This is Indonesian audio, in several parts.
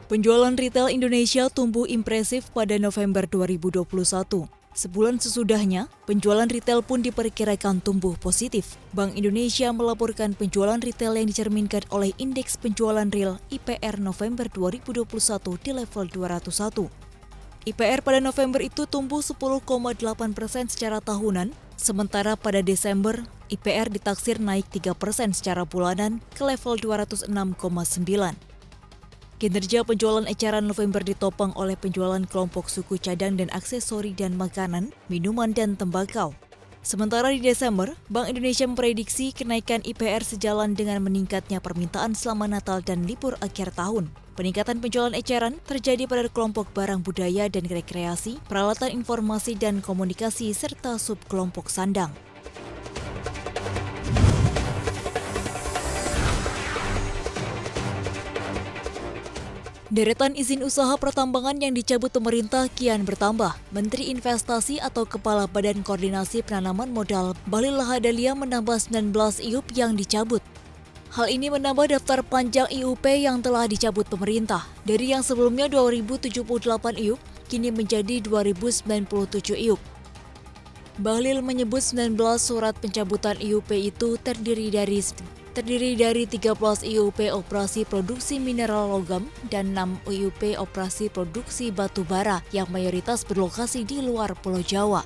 Penjualan retail Indonesia tumbuh impresif pada November 2021. Sebulan sesudahnya, penjualan retail pun diperkirakan tumbuh positif. Bank Indonesia melaporkan penjualan retail yang dicerminkan oleh Indeks Penjualan Real IPR November 2021 di level 201. IPR pada November itu tumbuh 10,8% secara tahunan, sementara pada Desember, IPR ditaksir naik 3% secara bulanan ke level 206,9. Kinerja penjualan eceran November ditopang oleh penjualan kelompok suku cadang dan aksesori dan makanan, minuman dan tembakau. Sementara di Desember, Bank Indonesia memprediksi kenaikan IPR sejalan dengan meningkatnya permintaan selama Natal dan libur akhir tahun. Peningkatan penjualan eceran terjadi pada kelompok barang budaya dan rekreasi, peralatan informasi dan komunikasi, serta subkelompok sandang. Deretan izin usaha pertambangan yang dicabut pemerintah kian bertambah. Menteri Investasi atau Kepala Badan Koordinasi Penanaman Modal Bahlil Lahadalia menambah 19 IUP yang dicabut. Hal ini menambah daftar panjang IUP yang telah dicabut pemerintah. Dari yang sebelumnya 2078 IUP, kini menjadi 2097 IUP. Bahlil menyebut 19 surat pencabutan IUP itu terdiri dari 13 IUP operasi produksi mineral logam dan 6 IUP operasi produksi batu bara yang mayoritas berlokasi di luar Pulau Jawa.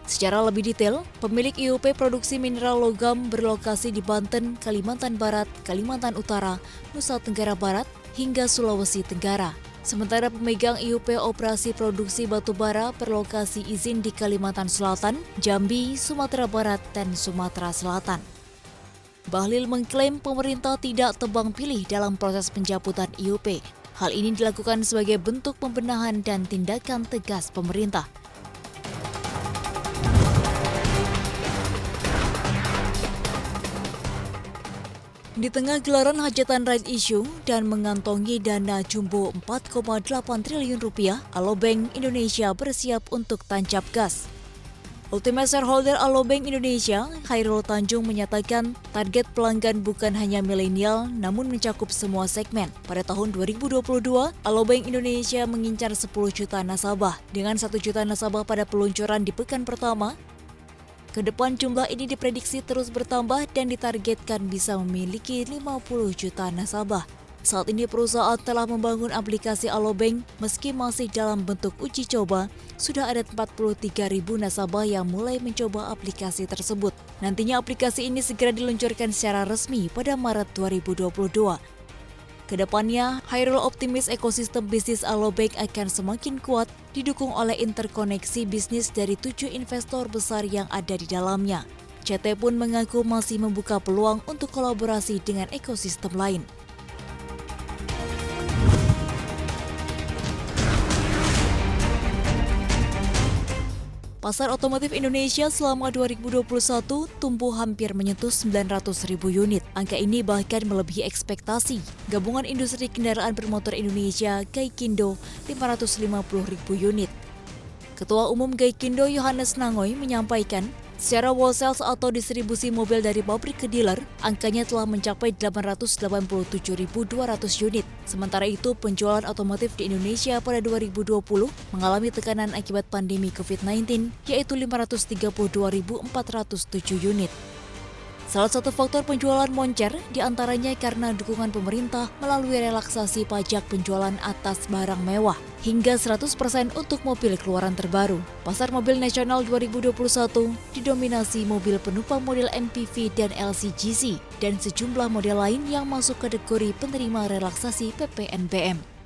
Secara lebih detail, pemilik IUP produksi mineral logam berlokasi di Banten, Kalimantan Barat, Kalimantan Utara, Nusa Tenggara Barat, hingga Sulawesi Tenggara. Sementara pemegang IUP operasi produksi batu bara berlokasi izin di Kalimantan Selatan, Jambi, Sumatera Barat, dan Sumatera Selatan. Bahlil mengklaim pemerintah tidak tebang pilih dalam proses pencabutan IUP. Hal ini dilakukan sebagai bentuk pembenahan dan tindakan tegas pemerintah. Di tengah gelaran hajatan right issue dan mengantongi dana jumbo 4,8 triliun rupiah, Alobank Indonesia bersiap untuk tancap gas. Ultimate Shareholder Alobank Indonesia, Khairul Tanjung menyatakan target pelanggan bukan hanya milenial namun mencakup semua segmen. Pada tahun 2022, Alobank Indonesia mengincar 10 juta nasabah. Dengan 1 juta nasabah pada peluncuran di pekan pertama, ke depan jumlah ini diprediksi terus bertambah dan ditargetkan bisa memiliki 50 juta nasabah. Saat ini perusahaan telah membangun aplikasi Alobank meski masih dalam bentuk uji coba. Sudah ada 43.000 nasabah yang mulai mencoba aplikasi tersebut. Nantinya aplikasi ini segera diluncurkan secara resmi pada Maret 2022. Kedepannya, Khairul optimis ekosistem bisnis Alobank akan semakin kuat didukung oleh interkoneksi bisnis dari 7 investor besar yang ada di dalamnya. CT pun mengaku masih membuka peluang untuk kolaborasi dengan ekosistem lain. Pasar otomotif Indonesia selama 2021 tumbuh hampir menyentuh 900.000 unit. Angka ini bahkan melebihi ekspektasi. Gabungan Industri Kendaraan Bermotor Indonesia, Gaikindo, 550.000 unit. Ketua Umum Gaikindo Yohanes Nangoy menyampaikan, secara wholesale atau distribusi mobil dari pabrik ke dealer, angkanya telah mencapai 887.200 unit. Sementara itu, penjualan otomotif di Indonesia pada 2020 mengalami tekanan akibat pandemi COVID-19, yaitu 532.407 unit. Salah satu faktor penjualan moncer diantaranya karena dukungan pemerintah melalui relaksasi pajak penjualan atas barang mewah hingga 100% untuk mobil keluaran terbaru. Pasar mobil nasional 2021 didominasi mobil penumpang model MPV dan LCGC dan sejumlah model lain yang masuk kategori penerima relaksasi PPNBM.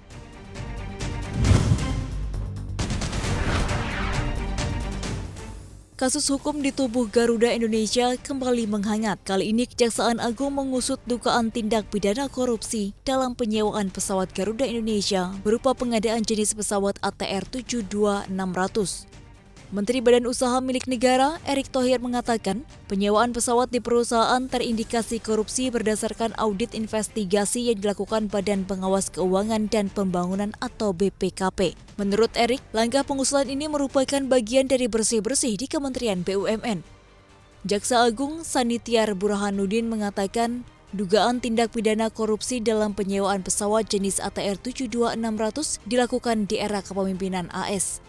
Kasus hukum di tubuh Garuda Indonesia kembali menghangat. Kali ini Kejaksaan Agung mengusut dugaan tindak pidana korupsi dalam penyewaan pesawat Garuda Indonesia berupa pengadaan jenis pesawat ATR 72600. Menteri Badan Usaha Milik Negara, Erick Thohir mengatakan, penyewaan pesawat di perusahaan terindikasi korupsi berdasarkan audit investigasi yang dilakukan Badan Pengawas Keuangan dan Pembangunan atau BPKP. Menurut Erick, langkah pengusutan ini merupakan bagian dari bersih-bersih di Kementerian BUMN. Jaksa Agung Sanitiar Burhanuddin mengatakan, Dugaan tindak pidana korupsi dalam penyewaan pesawat jenis ATR 72600 dilakukan di era kepemimpinan AS.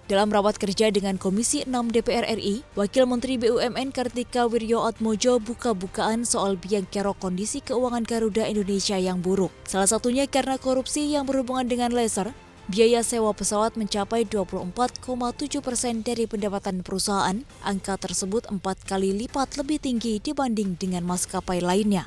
Dalam rapat kerja dengan Komisi 6 DPR RI, Wakil Menteri BUMN Kartika Wirjoatmojo buka-bukaan soal biang kerok kondisi keuangan Garuda Indonesia yang buruk. Salah satunya karena korupsi yang berhubungan dengan laser. Biaya sewa pesawat mencapai 24,7% dari pendapatan perusahaan. Angka tersebut 4 kali lipat lebih tinggi dibanding dengan maskapai lainnya.